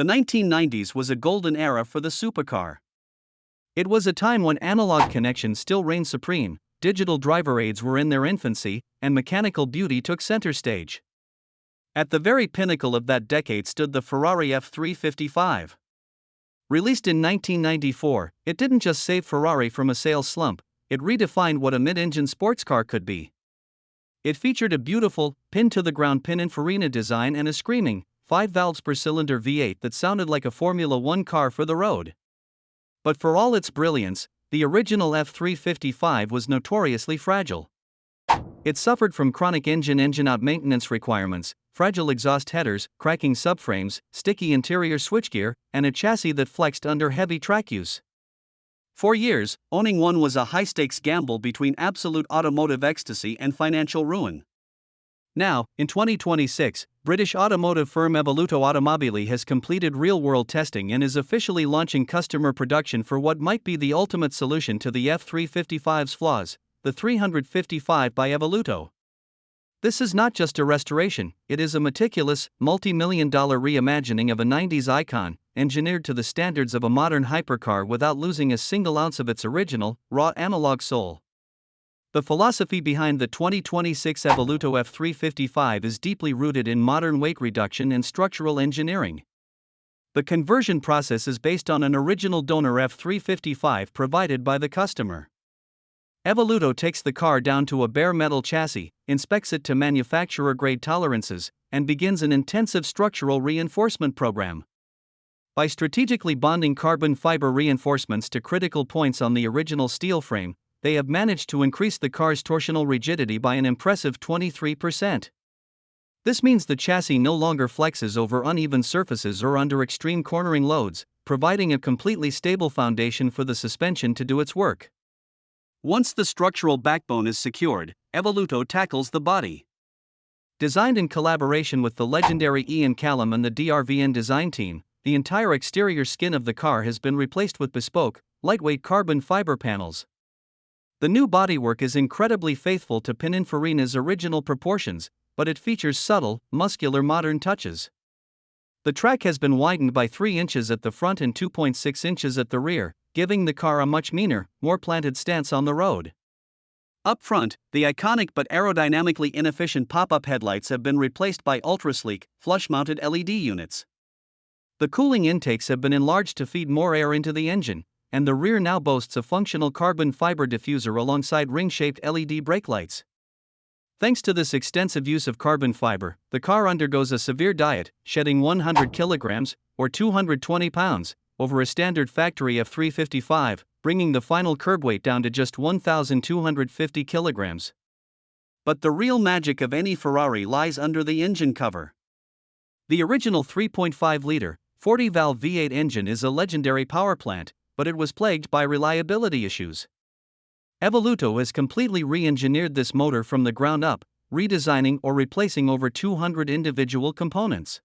The 1990s was a golden era for the supercar. It was a time when analog connections still reigned supreme, digital driver aids were in their infancy, and mechanical beauty took center stage. At the very pinnacle of that decade stood the Ferrari F355. Released in 1994, it didn't just save Ferrari from a sales slump, it redefined what a mid-engine sports car could be. It featured a beautiful, pin-to-the-ground Pininfarina design and a screaming, 5 valves per cylinder V8 that sounded like a Formula One car for the road. But for all its brilliance, the original F355 was notoriously fragile. It suffered from chronic engine-out maintenance requirements, fragile exhaust headers, cracking subframes, sticky interior switchgear, and a chassis that flexed under heavy track use. For years, owning one was a high-stakes gamble between absolute automotive ecstasy and financial ruin. Now, in 2026, British automotive firm Evoluto Automobili has completed real-world testing and is officially launching customer production for what might be the ultimate solution to the F355's flaws, the 355 by Evoluto. This is not just a restoration, it is a meticulous, multi-million-dollar reimagining of a 90s icon, engineered to the standards of a modern hypercar without losing a single ounce of its original, raw analog soul. The philosophy behind the 2026 Evoluto F355 is deeply rooted in modern weight reduction and structural engineering. The conversion process is based on an original donor F355 provided by the customer. Evoluto takes the car down to a bare metal chassis, inspects it to manufacturer-grade tolerances, and begins an intensive structural reinforcement program. By strategically bonding carbon fiber reinforcements to critical points on the original steel frame, they have managed to increase the car's torsional rigidity by an impressive 23%. This means the chassis no longer flexes over uneven surfaces or under extreme cornering loads, providing a completely stable foundation for the suspension to do its work. Once the structural backbone is secured, Evoluto tackles the body. Designed in collaboration with the legendary Callum and the DRVN design team, the entire exterior skin of the car has been replaced with bespoke, lightweight carbon fiber panels. The new bodywork is incredibly faithful to Pininfarina's original proportions, but it features subtle, muscular modern touches. The track has been widened by 3 inches at the front and 2.6 inches at the rear, giving the car a much meaner, more planted stance on the road. Up front, the iconic but aerodynamically inefficient pop-up headlights have been replaced by ultra-sleek, flush-mounted LED units. The cooling intakes have been enlarged to feed more air into the engine, and the rear now boasts a functional carbon fiber diffuser alongside ring-shaped LED brake lights. Thanks to this extensive use of carbon fiber, the car undergoes a severe diet, shedding 100 kilograms, or 220 pounds, over a standard factory F355, bringing the final curb weight down to just 1,250 kilograms. But the real magic of any Ferrari lies under the engine cover. The original 3.5-liter, 40-valve V8 engine is a legendary power plant, but it was plagued by reliability issues. Evoluto has completely re-engineered this motor from the ground up, redesigning or replacing over 200 individual components.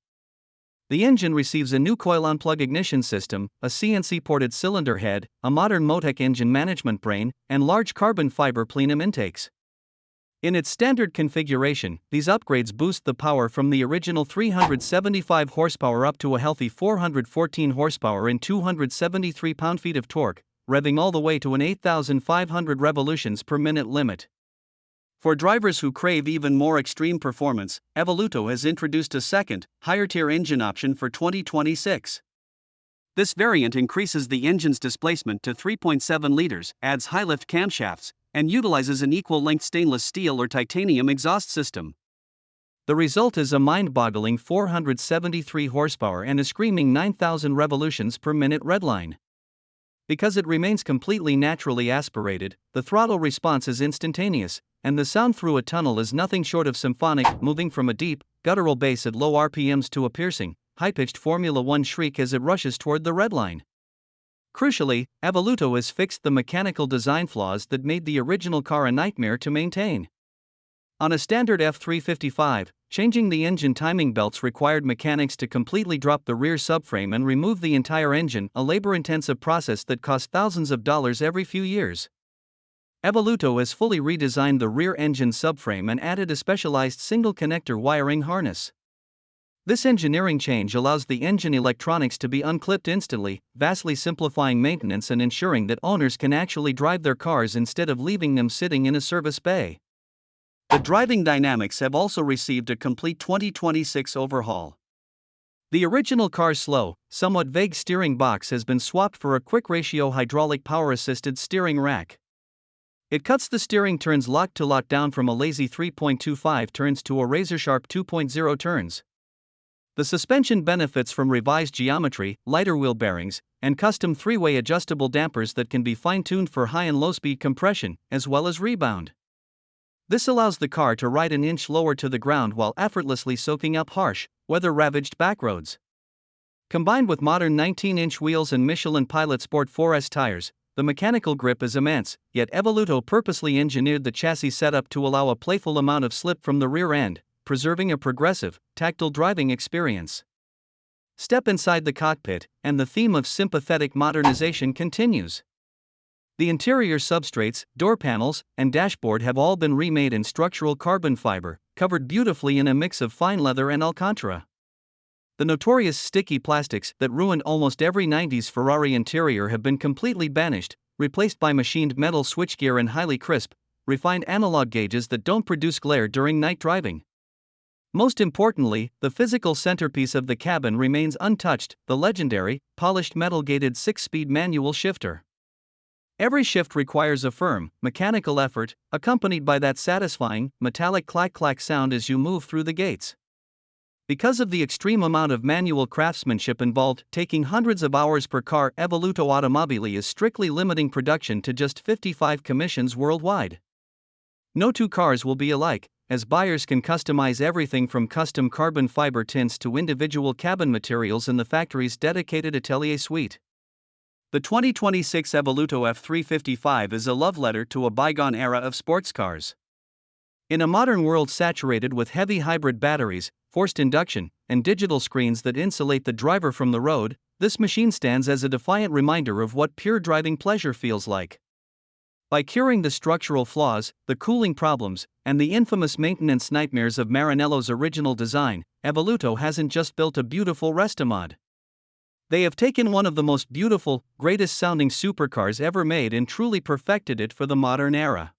The engine receives a new coil-on-plug ignition system, a CNC-ported cylinder head, a modern Motec engine management brain, and large carbon fiber plenum intakes. In its standard configuration, these upgrades boost the power from the original 375 horsepower up to a healthy 414 horsepower and 273 pound-feet of torque, revving all the way to an 8,500 revolutions per minute limit. For drivers who crave even more extreme performance, Evoluto has introduced a second, higher-tier engine option for 2026. This variant increases the engine's displacement to 3.7 liters, adds high-lift camshafts, and utilizes an equal-length stainless steel or titanium exhaust system. The result is a mind-boggling 473 horsepower and a screaming 9,000 revolutions per minute redline. Because it remains completely naturally aspirated, the throttle response is instantaneous, and the sound through a tunnel is nothing short of symphonic, moving from a deep, guttural bass at low RPMs to a piercing, high-pitched Formula One shriek as it rushes toward the redline. Crucially, Evoluto has fixed the mechanical design flaws that made the original car a nightmare to maintain. On a standard F355, changing the engine timing belts required mechanics to completely drop the rear subframe and remove the entire engine, a labor-intensive process that cost thousands of dollars every few years. Evoluto has fully redesigned the rear engine subframe and added a specialized single-connector wiring harness. This engineering change allows the engine electronics to be unclipped instantly, vastly simplifying maintenance and ensuring that owners can actually drive their cars instead of leaving them sitting in a service bay. The driving dynamics have also received a complete 2026 overhaul. The original car's slow, somewhat vague steering box has been swapped for a quick-ratio hydraulic power-assisted steering rack. It cuts the steering turns lock to lock down from a lazy 3.25 turns to a razor-sharp 2.0 turns. The suspension benefits from revised geometry, lighter wheel bearings, and custom three-way adjustable dampers that can be fine-tuned for high and low-speed compression, as well as rebound. This allows the car to ride an inch lower to the ground while effortlessly soaking up harsh, weather-ravaged backroads. Combined with modern 19-inch wheels and Michelin Pilot Sport 4S tires, the mechanical grip is immense, yet Evoluto purposely engineered the chassis setup to allow a playful amount of slip from the rear end, preserving a progressive, tactile driving experience. Step inside the cockpit, and the theme of sympathetic modernization continues. The interior substrates, door panels, and dashboard have all been remade in structural carbon fiber, covered beautifully in a mix of fine leather and Alcantara. The notorious sticky plastics that ruined almost every 90s Ferrari interior have been completely banished, replaced by machined metal switchgear and highly crisp, refined analog gauges that don't produce glare during night driving. Most importantly, the physical centerpiece of the cabin remains untouched, the legendary, polished metal-gated 6-speed manual shifter. Every shift requires a firm, mechanical effort, accompanied by that satisfying, metallic clack-clack sound as you move through the gates. Because of the extreme amount of manual craftsmanship involved, taking hundreds of hours per car, Evoluto Automobili is strictly limiting production to just 55 commissions worldwide. No two cars will be alike, as buyers can customize everything from custom carbon fiber tints to individual cabin materials in the factory's dedicated atelier suite. The 2026 Evoluto F355 is a love letter to a bygone era of sports cars. In a modern world saturated with heavy hybrid batteries, forced induction, and digital screens that insulate the driver from the road, this machine stands as a defiant reminder of what pure driving pleasure feels like. By curing the structural flaws, the cooling problems, and the infamous maintenance nightmares of Maranello's original design, Evoluto hasn't just built a beautiful Restomod. They have taken one of the most beautiful, greatest sounding supercars ever made and truly perfected it for the modern era.